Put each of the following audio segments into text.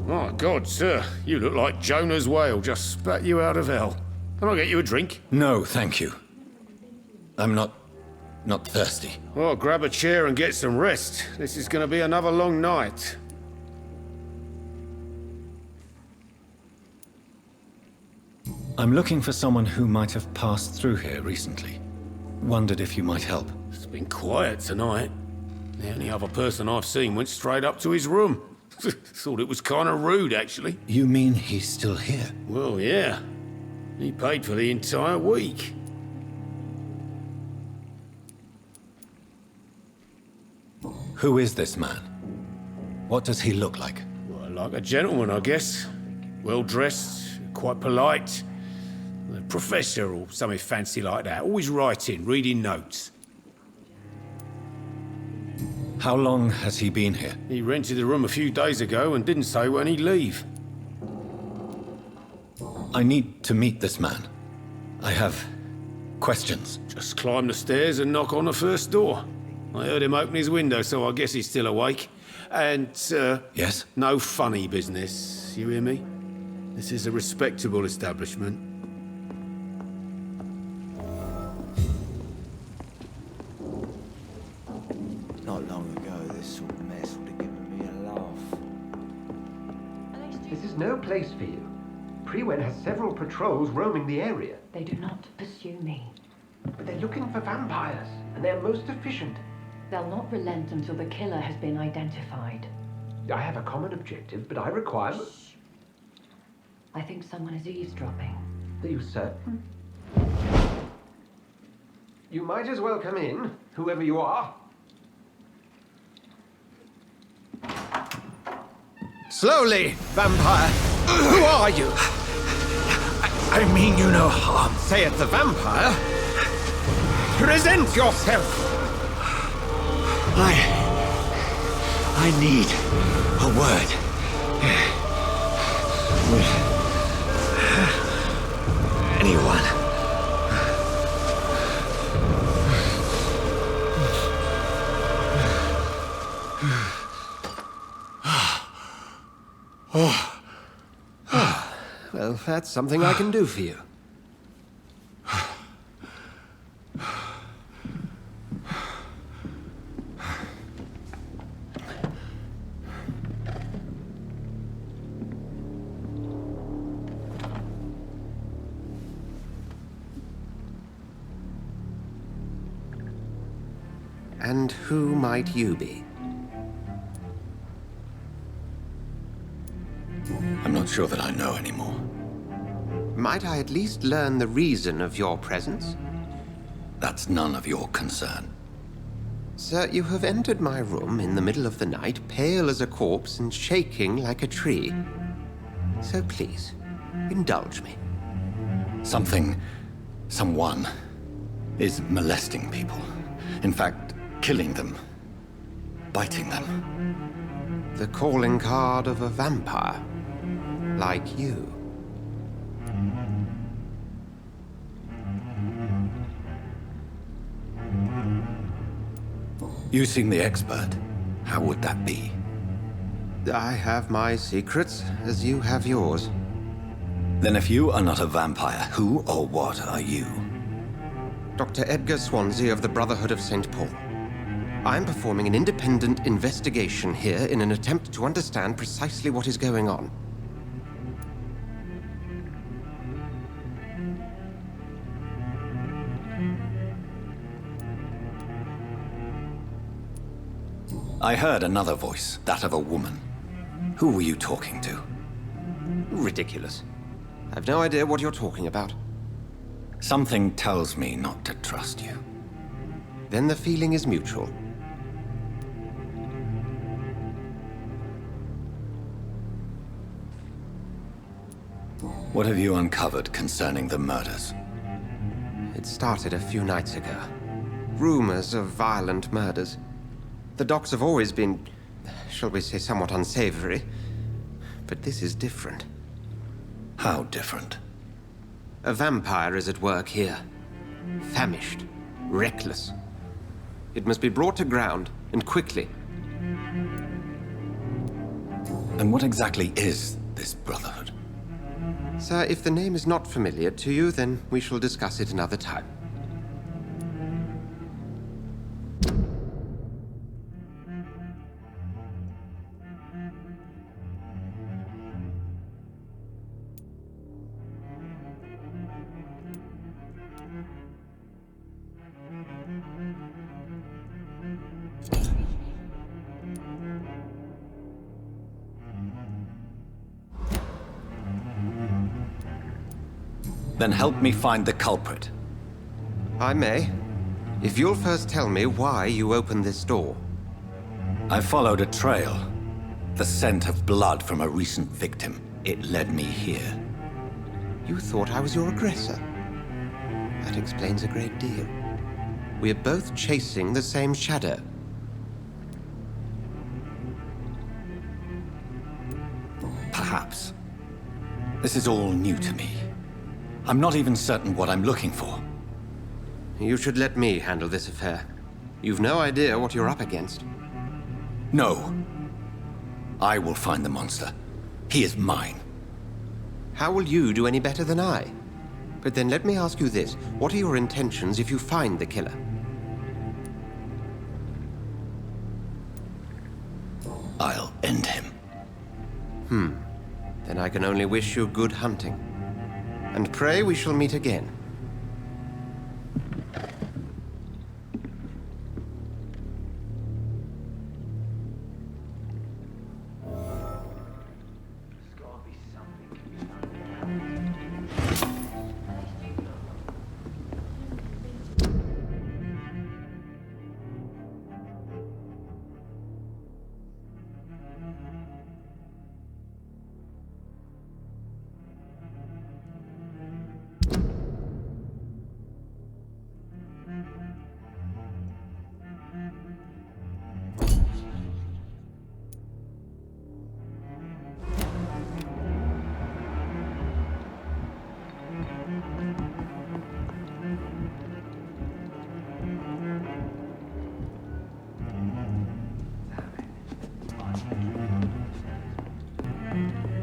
My God, sir, you look like Jonah's whale just spat you out of hell. Can I get you a drink? No, thank you. I'm not thirsty. Well, grab a chair and get some rest. This is going to be another long night. I'm looking for someone who might have passed through here recently. Wondered if you might help. It's been quiet tonight. The only other person I've seen went straight up to his room. Thought it was kind of rude, actually. You mean he's still here? Well, yeah. He paid for the entire week. Who is this man? What does he look like? Well, like a gentleman, I guess. Well-dressed, quite polite. A professor or something fancy like that. Always writing, reading notes. How long has he been here? He rented the room a few days ago and didn't say when he'd leave. I need to meet this man. I have questions. Just climb the stairs and knock on the first door. I heard him open his window, so I guess he's still awake. And, Yes? no funny business, you hear me? This is a respectable establishment. Not long ago, this sort of mess would have given me a laugh. This is no place for you. Prewen has several patrols roaming the area. They do not pursue me. But they're looking for vampires, and they're most efficient. They'll not relent until the killer has been identified. I have a common objective, but I require... I think someone is eavesdropping. Are you certain? You might as well come in, whoever you are. Slowly, vampire! Who are you? I mean you no harm. Say it, the vampire. Present yourself! I need a word. With anyone. Well, that's something I can do for you. And who might you be? I'm not sure that I know anymore. Might I at least learn the reason of your presence? That's none of your concern. Sir, you have entered my room in the middle of the night, pale as a corpse and shaking like a tree. So please, indulge me. Someone is molesting people. In fact, killing them. Biting them. The calling card of a vampire. Like you. You seem the expert. How would that be? I have my secrets, as you have yours. Then if you are not a vampire, who or what are you? Dr. Edgar Swansea of the Brotherhood of St. Paul. I'm performing an independent investigation here in an attempt to understand precisely what is going on. I heard another voice, that of a woman. Who were you talking to? Ridiculous. I've no idea what you're talking about. Something tells me not to trust you. Then the feeling is mutual. What have you uncovered concerning the murders? It started a few nights ago. Rumors of violent murders. The docs have always been, shall we say, somewhat unsavory. But this is different. How different? A vampire is at work here. Famished. Reckless. It must be brought to ground, and quickly. And what exactly is this Brotherhood? Sir, if the name is not familiar to you, then we shall discuss it another time. Then help me find the culprit. I may. If you'll first tell me why you opened this door. I followed a trail. The scent of blood from a recent victim. It led me here. You thought I was your aggressor. That explains a great deal. We're both chasing the same shadow. Perhaps. This is all new to me. I'm not even certain what I'm looking for. You should let me handle this affair. You've no idea what you're up against. No. I will find the monster. He is mine. How will you do any better than I? But then let me ask you this. What are your intentions if you find the killer? I'll end him. Then I can only wish you good hunting. And pray we shall meet again.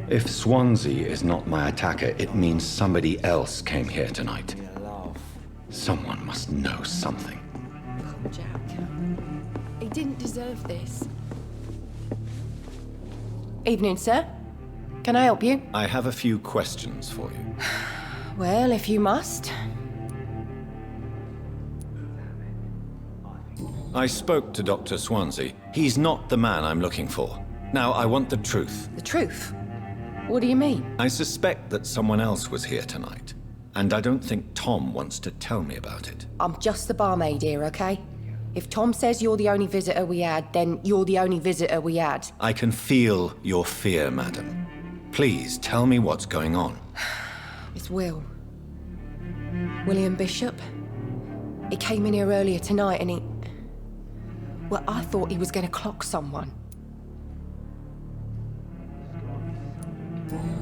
If Swansea is not my attacker, it means somebody else came here tonight. Someone must know something. Oh, Jack. He didn't deserve this. Evening, sir. Can I help you? I have a few questions for you. Well, if you must. I spoke to Dr. Swansea. He's not the man I'm looking for. Now, I want the truth. The truth? What do you mean? I suspect that someone else was here tonight, and I don't think Tom wants to tell me about it. I'm just the barmaid here, okay? If Tom says you're the only visitor we had, then you're the only visitor we had. I can feel your fear, madam. Please, tell me what's going on. It's Will. William Bishop. He came in here earlier tonight and he... Well, I thought he was going to clock someone.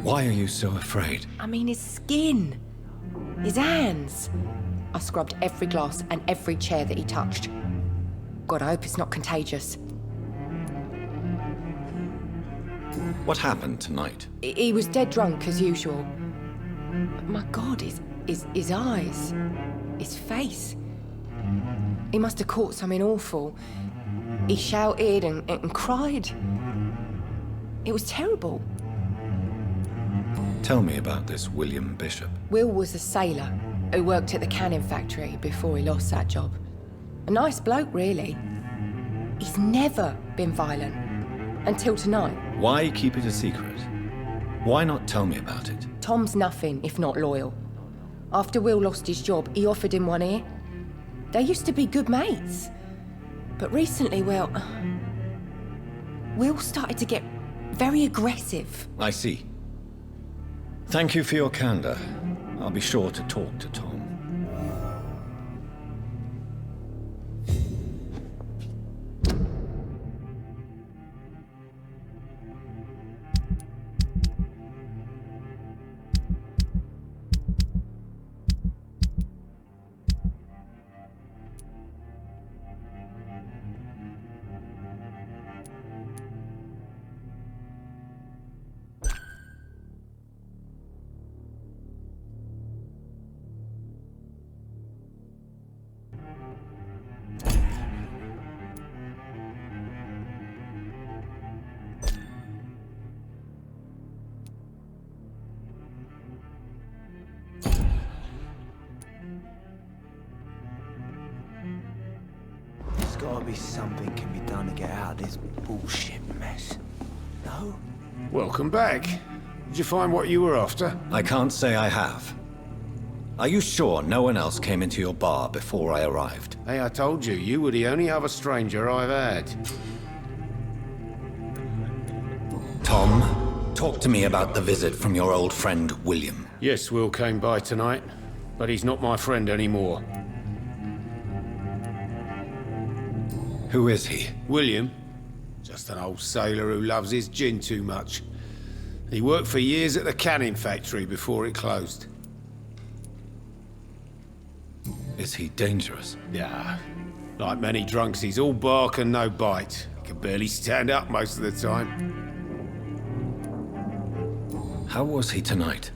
Why are you so afraid? I mean, his skin. His hands. I scrubbed every glass and every chair that he touched. God, I hope it's not contagious. What happened tonight? He was dead drunk, as usual. But my God, his eyes. His face. He must have caught something awful. He shouted and cried. It was terrible. Tell me about this William Bishop. Will was a sailor who worked at the canning factory before he lost that job. A nice bloke, really. He's never been violent. Until tonight. Why keep it a secret? Why not tell me about it? Tom's nothing if not loyal. After Will lost his job, he offered him one ear. They used to be good mates. But recently, well... Will started to get very aggressive. I see. Thank you for your candor. I'll be sure to talk to Tom. bullshit mess. No? Welcome back. Did you find what you were after? I can't say I have. Are you sure no one else came into your bar before I arrived? Hey, I told you, you were the only other stranger I've had. Tom, talk to me about the visit from your old friend, William. Yes, Will came by tonight, but he's not my friend anymore. Who is he? William? Just an old sailor who loves his gin too much. He worked for years at the canning factory before it closed. Is he dangerous? Yeah. Like many drunks, he's all bark and no bite. He can barely stand up most of the time. How was he tonight?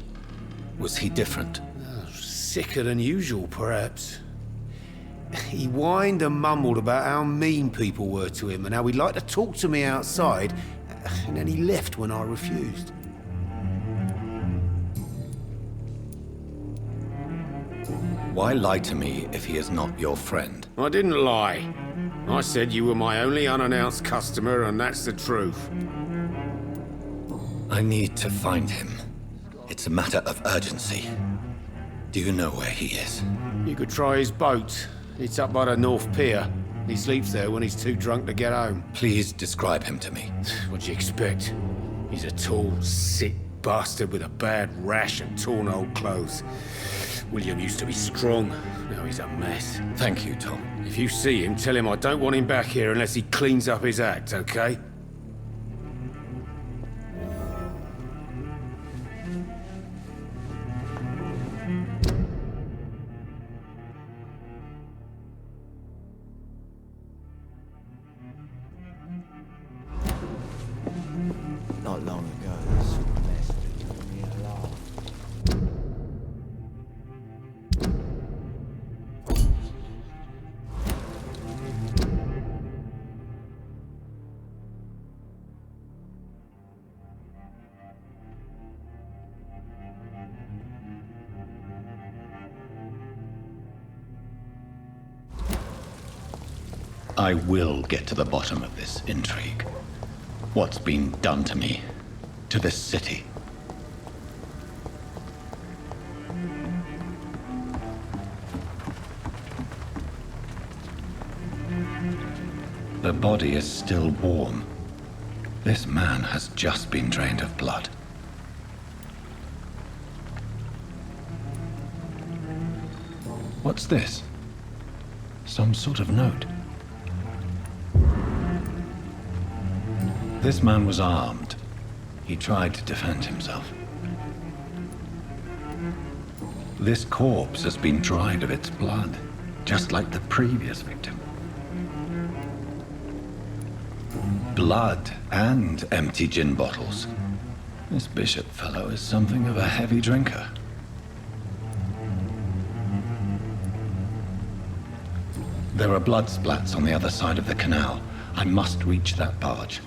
Was he different? Sicker than usual, perhaps. He whined and mumbled about how mean people were to him and how he'd like to talk to me outside, and then he left when I refused. Why lie to me if he is not your friend? I didn't lie. I said you were my only unannounced customer, and that's the truth. I need to find him. It's a matter of urgency. Do you know where he is? You could try his boat. It's up by the North Pier. He sleeps there when he's too drunk to get home. Please describe him to me. What do you expect? He's a tall, sick bastard with a bad rash and torn old clothes. William used to be strong. Now he's a mess. Thank you, Tom. If you see him, tell him I don't want him back here unless he cleans up his act, okay? Not long ago, this sort of mess would have given me a laugh. I will get to the bottom of this intrigue. What's been done to me, to this city? The body is still warm. This man has just been drained of blood. What's this? Some sort of note. This man was armed. He tried to defend himself. This corpse has been dried of its blood, just like the previous victim. Blood and empty gin bottles. This Bishop fellow is something of a heavy drinker. There are blood splats on the other side of the canal. I must reach that barge.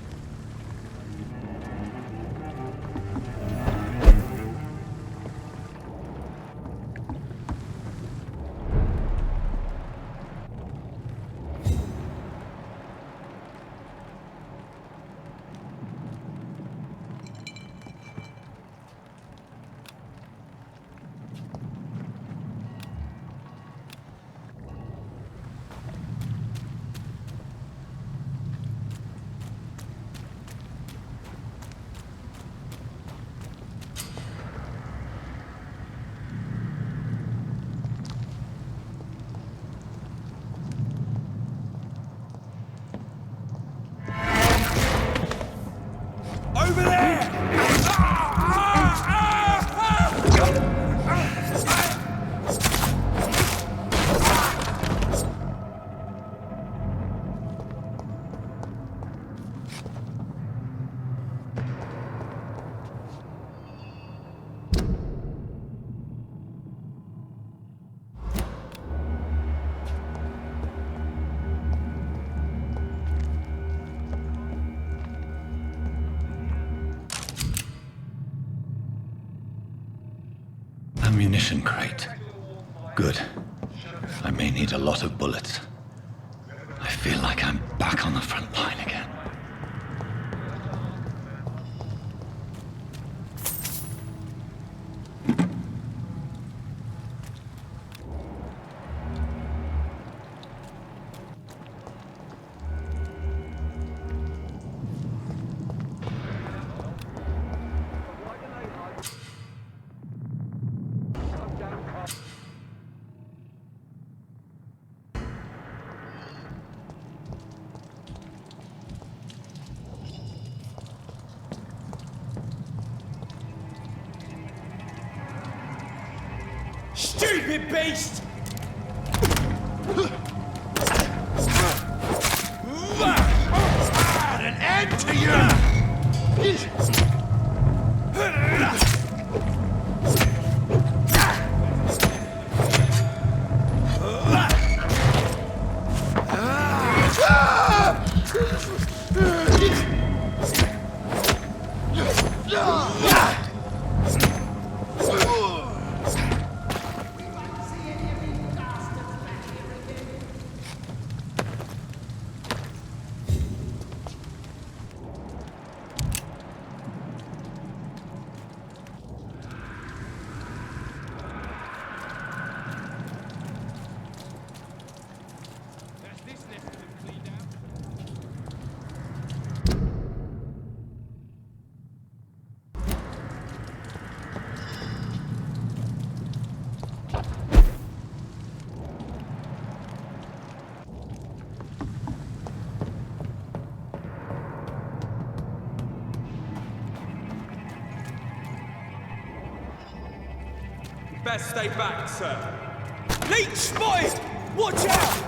Over there! Ammunition crate. Good. I may need a lot of bullets. I feel like I'm back on the front line again. Stupid beast! An end to you! Best stay back, sir. Leech spotted! Watch out!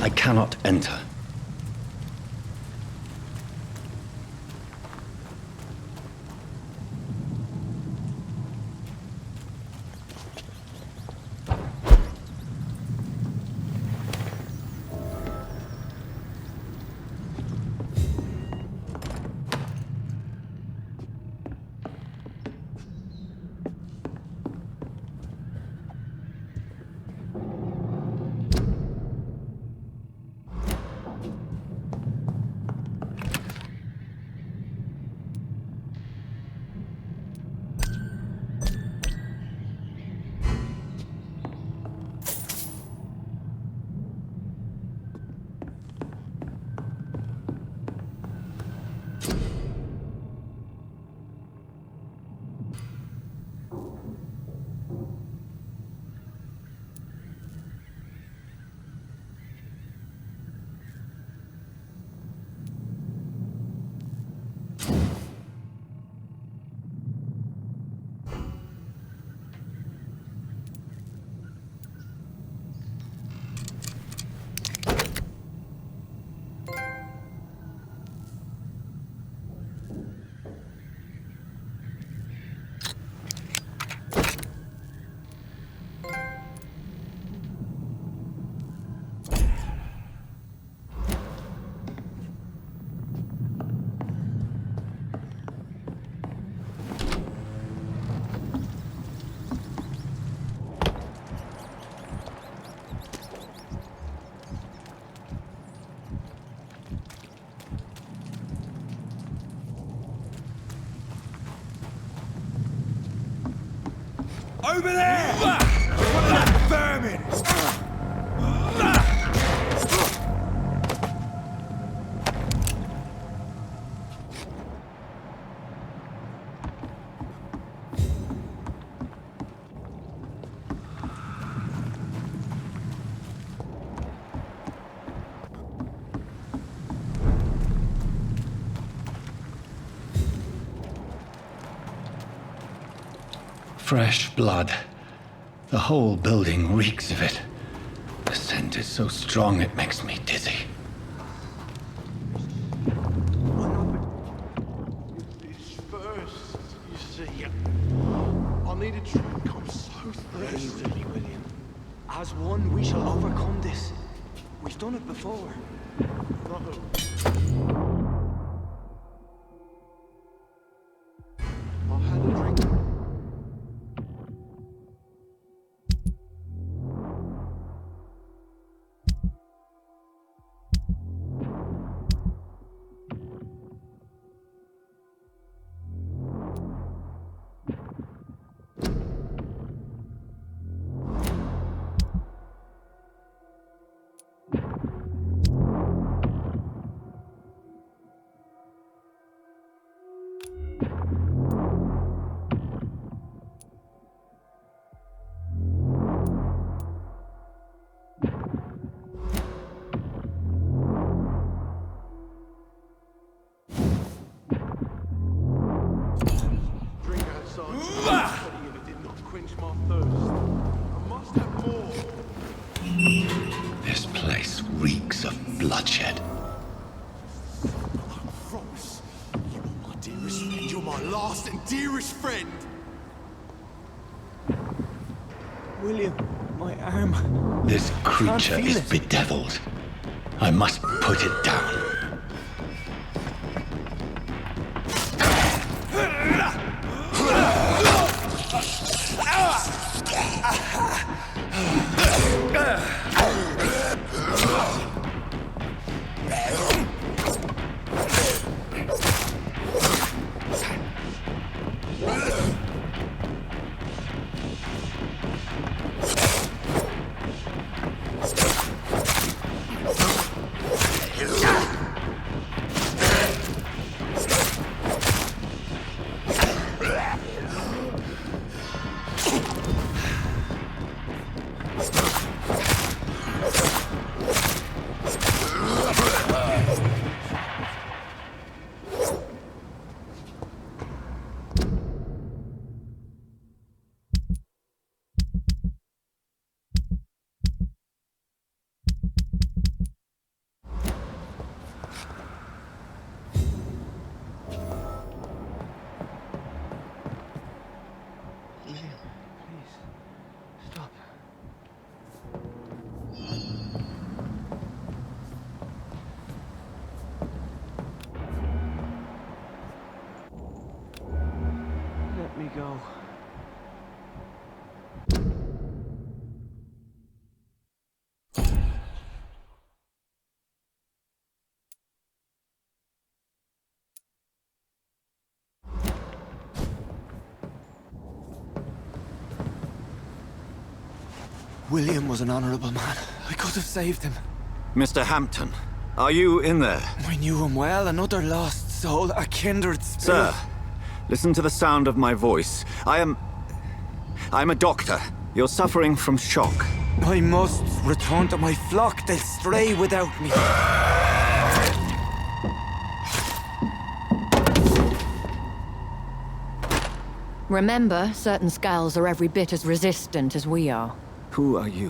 I cannot enter. Over there! That vermin! Fresh blood. The whole building reeks of it. The scent is so strong it makes me dizzy. It's first, you see. I needed to come so thirsty. William. As one, we shall overcome this. We've done it before. No. I had a drink. This place reeks of bloodshed. I promise. You are my dearest friend. You're my last and dearest friend. William, my arm. This creature is bedeviled. I must put it down. Let me go. William was an honorable man. I could have saved him. Mr. Hampton, are you in there? I knew him well, another lost soul, a kindred spirit. Sir, listen to the sound of my voice. I'm a doctor. You're suffering from shock. I must return to my flock. They'll stray without me. Remember, certain skulls are every bit as resistant as we are. Who are you?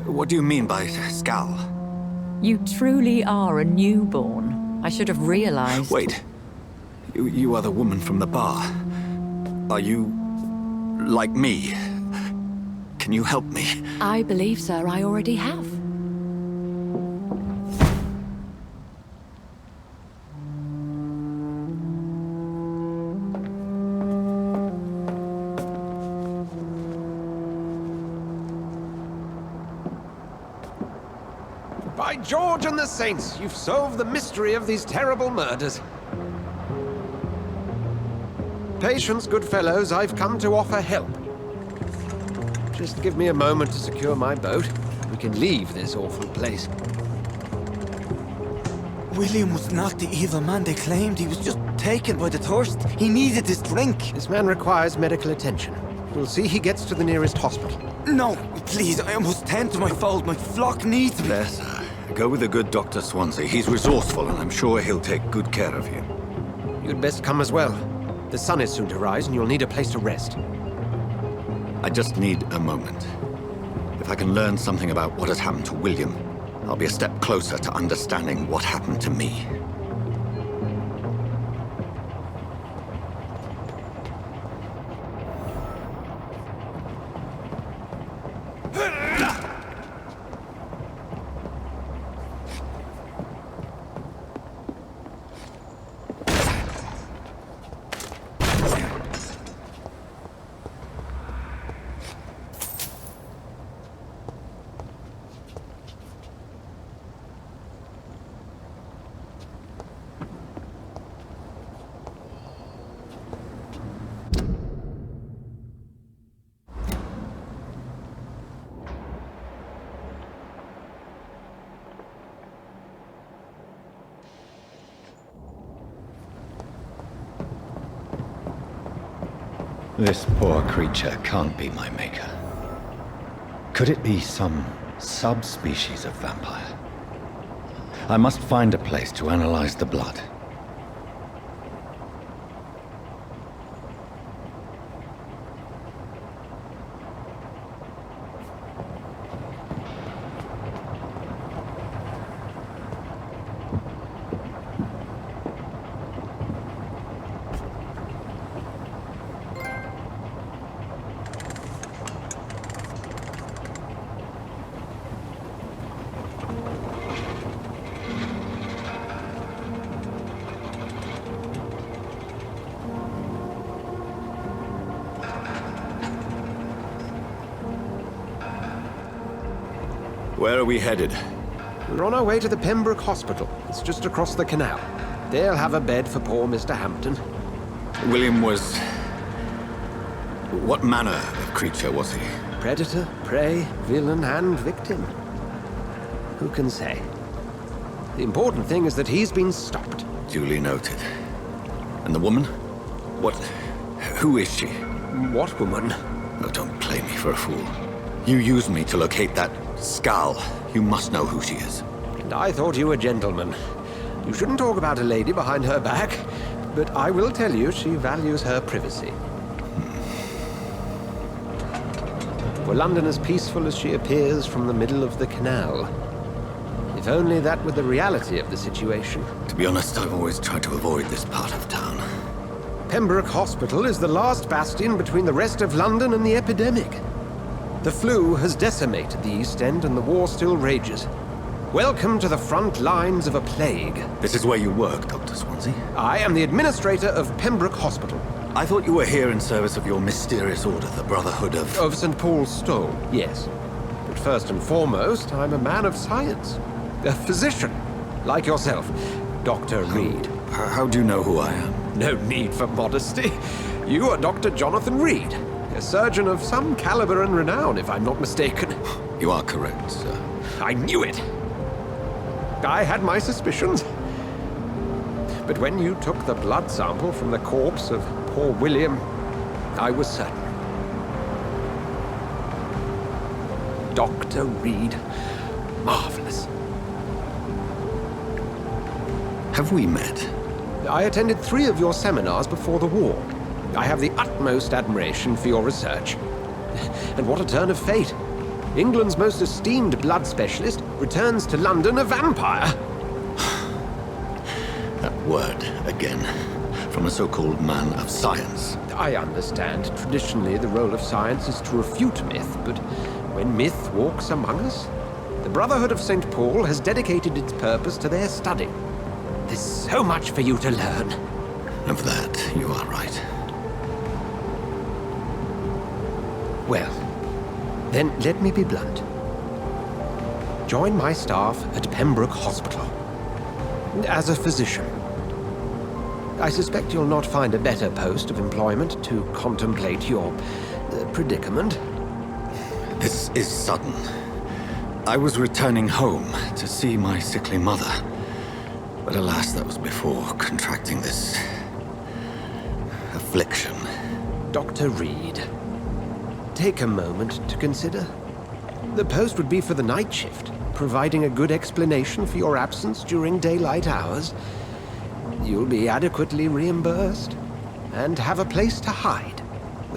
What do you mean by skull? You truly are a newborn. I should have realized. Wait. You are the woman from the bar. Are you like me? Can you help me? I believe, sir, I already have. By George and the Saints, you've solved the mystery of these terrible murders. Patience, good fellows, I've come to offer help. Just give me a moment to secure my boat. We can leave this awful place. William was not the evil man they claimed. He was just taken by the thirst. He needed this drink. This man requires medical attention. We'll see he gets to the nearest hospital. No, please, I must tend to my fold. My flock needs me. There, sir. Go with the good Dr. Swansea. He's resourceful, and I'm sure he'll take good care of you. You'd best come as well. The sun is soon to rise, and you'll need a place to rest. I just need a moment. If I can learn something about what has happened to William, I'll be a step closer to understanding what happened to me. This poor creature can't be my maker. Could it be some subspecies of vampire? I must find a place to analyze the blood. Where are we headed? We're on our way to the Pembroke Hospital. It's just across the canal. They'll have a bed for poor Mr. Hampton. William was... what manner of creature was he? Predator, prey, villain, and victim. Who can say? The important thing is that he's been stopped. Duly noted. And the woman? What... who is she? What woman? Oh, don't play me for a fool. You used me to locate that skull. You must know who she is. And I thought you a gentleman. You shouldn't talk about a lady behind her back, but I will tell you she values her privacy. Were London as peaceful as she appears from the middle of the canal? If only that were the reality of the situation. To be honest, I've always tried to avoid this part of town. Pembroke Hospital is the last bastion between the rest of London and the epidemic. The flu has decimated the East End and the war still rages. Welcome to the front lines of a plague. This is where you work, Dr. Swansea? I am the administrator of Pembroke Hospital. I thought you were here in service of your mysterious order, the Brotherhood of... Of St. Paul's Stole, yes. But first and foremost, I'm a man of science. A physician, like yourself, Dr. Reed. How do you know who I am? No need for modesty. You are Dr. Jonathan Reed, a surgeon of some caliber and renown, if I'm not mistaken. You are correct, sir. I knew it! I had my suspicions. But when you took the blood sample from the corpse of poor William, I was certain. Dr. Reed. Marvelous. Have we met? I attended 3 of your seminars before the war. I have the utmost admiration for your research. And what a turn of fate. England's most esteemed blood specialist returns to London a vampire. That word, again, from a so-called man of science. I understand. Traditionally, the role of science is to refute myth, but when myth walks among us, the Brotherhood of St. Paul has dedicated its purpose to their study. There's so much for you to learn. Of that, you are right. Well, then let me be blunt. Join my staff at Pembroke Hospital. As a physician. I suspect you'll not find a better post of employment to contemplate your predicament. This is sudden. I was returning home to see my sickly mother. But alas, that was before contracting this... affliction. Dr. Reed, take a moment to consider. The post would be for the night shift, providing a good explanation for your absence during daylight hours. You'll be adequately reimbursed, and have a place to hide,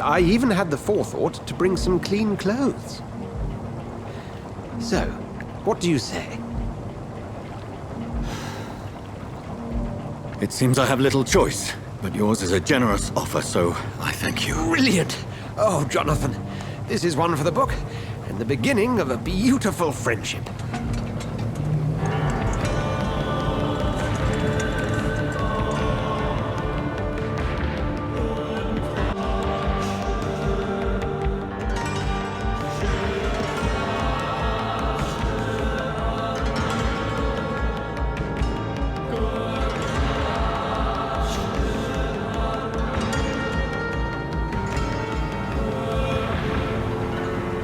I even had the forethought to bring some clean clothes. So, what do you say? It seems I have little choice, but yours is a generous offer, so I thank you. Brilliant! Oh, Jonathan, this is one for the book, and the beginning of a beautiful friendship.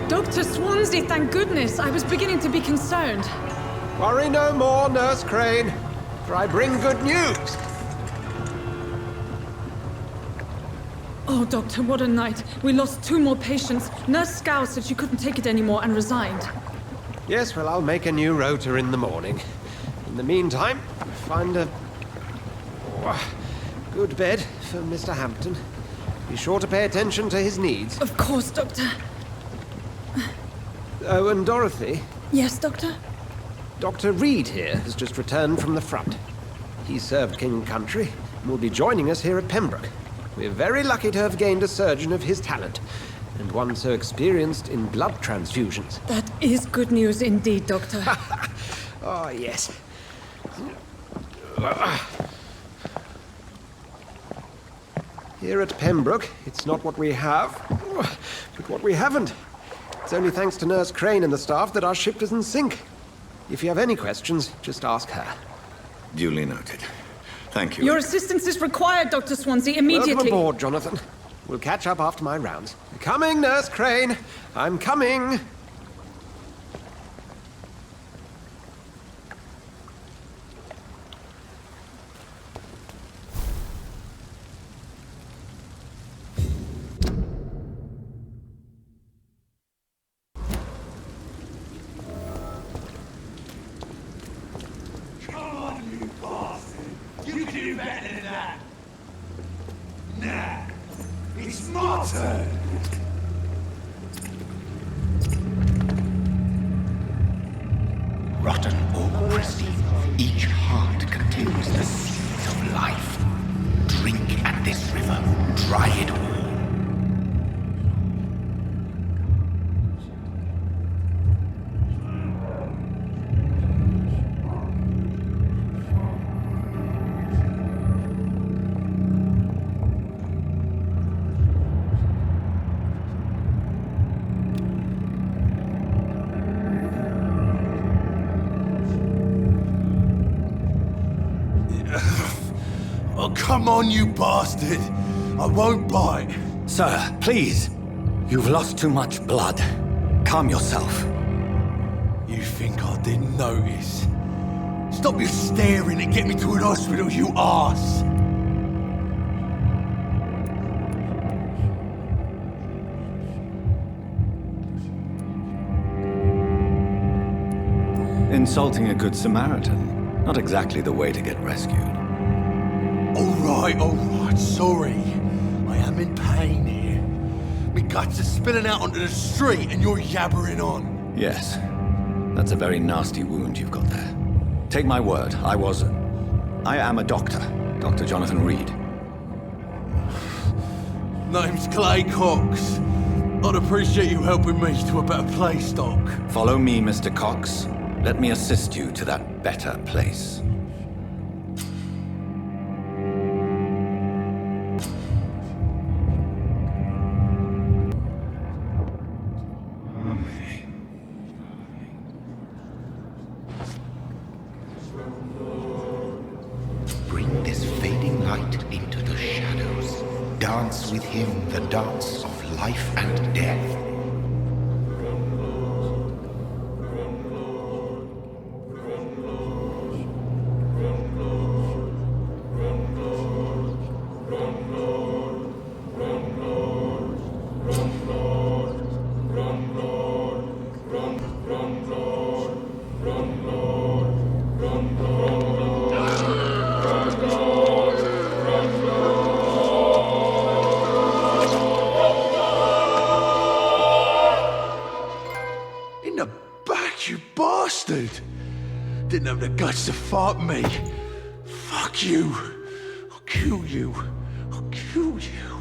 Dr. Swansea, thank goodness. I was beginning to be concerned. Worry no more, Nurse Crane, for I bring good news. Oh, Doctor, what a night. We lost 2 more patients. Nurse Scow said she couldn't take it anymore and resigned. Yes, well, I'll make a new rota in the morning. In the meantime, find a good bed for Mr. Hampton. Be sure to pay attention to his needs. Of course, Doctor. Oh, and Dorothy? Yes, Doctor? Dr. Reed here has just returned from the front. He served King and Country and will be joining us here at Pembroke. We're very lucky to have gained a surgeon of his talent, and one so experienced in blood transfusions. That is good news indeed, Doctor. Oh, yes. Here at Pembroke, it's not what we have, but what we haven't. It's only thanks to Nurse Crane and the staff that our ship doesn't sink. If you have any questions, just ask her. Duly noted. Thank you. Your assistance is required, Dr. Swansea, immediately. Welcome aboard, Jonathan. We'll catch up after my rounds. Coming, Nurse Crane. I'm coming. Rotten or pristine, each heart contains the seeds of life. Drink at this river, dry it all. Oh, come on, you bastard! I won't bite. Sir, please. You've lost too much blood. Calm yourself. You think I didn't notice? Stop your staring and get me to an hospital, you arse! Insulting a good Samaritan. Not exactly the way to get rescued. All right, sorry. I am in pain here. My guts are spilling out onto the street and you're yabbering on. Yes. That's a very nasty wound you've got there. Take my word, I am a doctor. Dr. Jonathan Reed. Name's Clay Cox. I'd appreciate you helping me to a better place, Doc. Follow me, Mr. Cox. Let me assist you to that better place. Bring this fading light into the shadows. Dance with him the dance of life and death. bastard! Didn't have the guts to fight me. Fuck you. I'll kill you. I'll kill you.